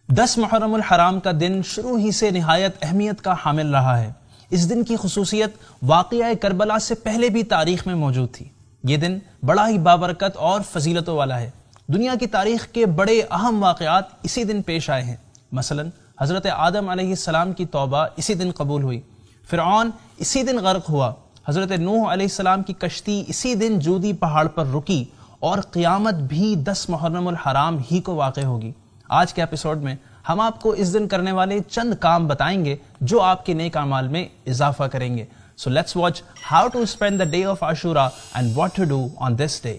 10 محرم الحرام کا دن شروع ہی سے نہایت اہمیت کا حامل رہا ہے۔ اس دن کی خصوصیت واقعہ کربلا سے پہلے بھی تاریخ میں موجود تھی۔ یہ دن بڑا ہی بابرکت اور فضیلتوں والا ہے۔ دنیا کی تاریخ کے بڑے اہم واقعات اسی دن پیش آئے ہیں۔ مثلا حضرت آدم علیہ السلام کی توبہ اسی دن قبول ہوئی، فرعون اسی دن غرق ہوا، حضرت نوح علیہ السلام کی کشتی اسی دن جودی پہاڑ پر رکی، اور قیامت بھی 10 محرم الحرام ہی کو واقع ہوگی۔ آج کے ایپیسوڈ میں ہم آپ کو اس دن کرنے والے چند کام بتائیں گے جو آپ کے نیک اعمال میں اضافہ کریں گے۔ So let's watch how to spend the day of Ashura and what to do on this day۔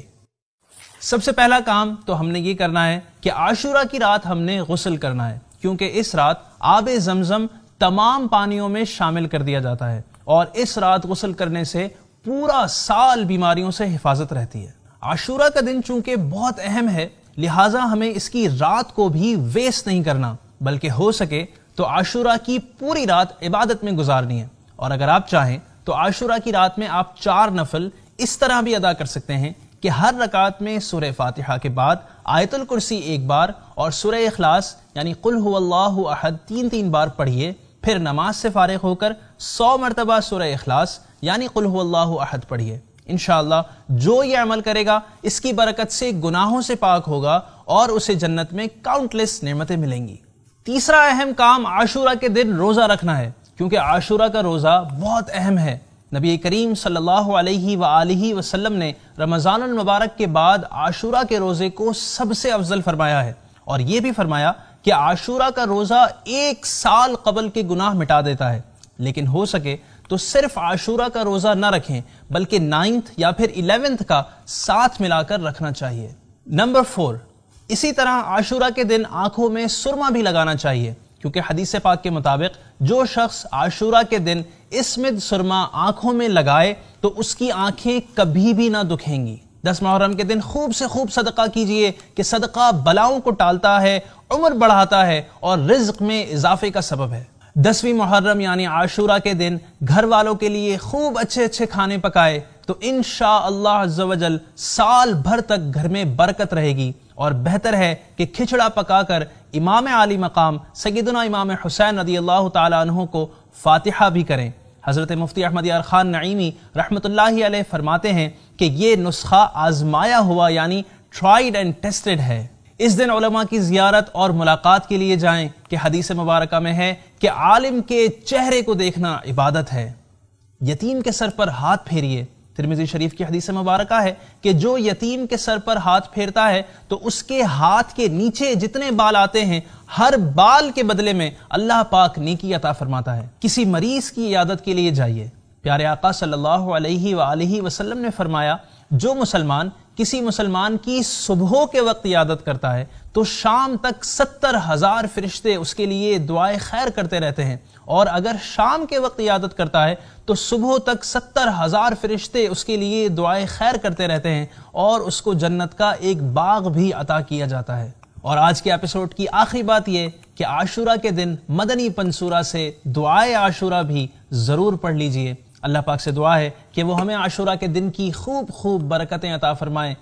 سب سے پہلا کام تو ہم نے یہ کرنا ہے کہ عاشورہ کی رات ہم نے غسل کرنا ہے، کیونکہ اس رات آب زمزم تمام پانیوں میں شامل کر دیا جاتا ہے، اور اس رات غسل کرنے سے پورا سال بیماریوں سے حفاظت رہتی ہے۔ عاشورہ کا دن چونکہ بہت اہم ہے، لہٰذا ہمیں اس کی رات کو بھی ویسٹ نہیں کرنا، بلکہ ہو سکے تو عاشورہ کی پوری رات عبادت میں گزارنی ہے۔ اور اگر آپ چاہیں تو عاشورہ کی رات میں آپ 4 نفل اس طرح بھی ادا کر سکتے ہیں کہ ہر رکعت میں سورہ فاتحہ کے بعد آیت الکرسی 1 بار اور سورہ اخلاص یعنی قل هو اللہ احد 3 بار پڑھیے، پھر نماز سے فارغ ہو کر 100 مرتبہ سورہ اخلاص یعنی قل هو اللہ احد پڑھیے۔ انشاءاللہ جو یہ عمل کرے گا اس کی برکت سے گناہوں سے پاک ہوگا اور اسے جنت میں کاؤنٹلیس نعمتیں ملیں گی۔ تیسرا اہم کام عاشورہ کے دن روزہ رکھنا ہے، کیونکہ عاشورہ کا روزہ بہت اہم ہے۔ نبی کریم صلی اللہ علیہ وآلہ وسلم نے رمضان المبارک کے بعد عاشورہ کے روزے کو سب سے افضل فرمایا ہے، اور یہ بھی فرمایا کہ عاشورہ کا روزہ 1 سال قبل کے گناہ مٹا دیتا ہے۔ لیکن ہو سکے تو صرف عاشورہ کا روزہ نہ رکھیں، بلکہ 9 یا پھر 11 کا ساتھ ملا کر رکھنا چاہیے۔ نمبر 4، اسی طرح عاشورہ کے دن آنکھوں میں سرما بھی لگانا چاہیے، کیونکہ حدیث پاک کے مطابق جو شخص عاشورہ کے دن اسمد سرما آنکھوں میں لگائے تو اس کی آنکھیں کبھی بھی نہ دکھیں گی۔ 10 محرم کے دن خوب سے خوب صدقہ کیجئے کہ صدقہ بلاؤں کو ٹالتا ہے، عمر بڑھاتا ہے اور رزق میں اضافے کا سبب ہے۔ 10ویں محرم یعنی عاشورہ کے دن گھر والوں کے لیے خوب اچھے کھانے پکائے تو انشاءاللہ عز و جل سال بھر تک گھر میں برکت رہے گی، اور بہتر ہے کہ کھچڑا پکا کر امام عالی مقام سیدنا امام حسین رضی اللہ تعالیٰ عنہ کو فاتحہ بھی کریں۔ حضرت مفتی احمد یار خان نعیمی رحمۃ اللہ علیہ فرماتے ہیں کہ یہ نسخہ آزمایا ہوا یعنی ٹرائیڈ اینڈ ٹیسٹڈ ہے۔ اس دن علماء کی زیارت اور ملاقات کے لیے جائیں کہ حدیث مبارکہ میں ہے کہ عالم کے چہرے کو دیکھنا عبادت ہے۔ یتیم کے سر پر ہاتھ پھیریے۔ ترمذی شریف کی حدیث مبارکہ ہے کہ جو یتیم کے سر پر ہاتھ پھیرتا ہے تو اس کے ہاتھ کے نیچے جتنے بال آتے ہیں ہر بال کے بدلے میں اللہ پاک نیکی عطا فرماتا ہے۔ کسی مریض کی عیادت کے لیے جائیے۔ پیارے آقا صلی اللہ علیہ وآلہ وسلم نے فرمایا، جو مسلمان کسی مسلمان کی صبح کے وقت عیادت کرتا ہے تو شام تک 70,000 فرشتے اس کے لیے دعائے خیر کرتے رہتے ہیں، اور اگر شام کے وقت عیادت کرتا ہے تو صبح تک 70,000 فرشتے اس کے لیے دعائے خیر کرتے رہتے ہیں، اور اس کو جنت کا ایک باغ بھی عطا کیا جاتا ہے۔ اور آج کے ایپیسوڈ کی آخری بات یہ کہ عاشورہ کے دن مدنی پنسورہ سے دعائے عاشورہ بھی ضرور پڑھ لیجئے۔ اللہ پاک سے دعا ہے کہ وہ ہمیں عاشورہ کے دن کی خوب برکتیں عطا فرمائے۔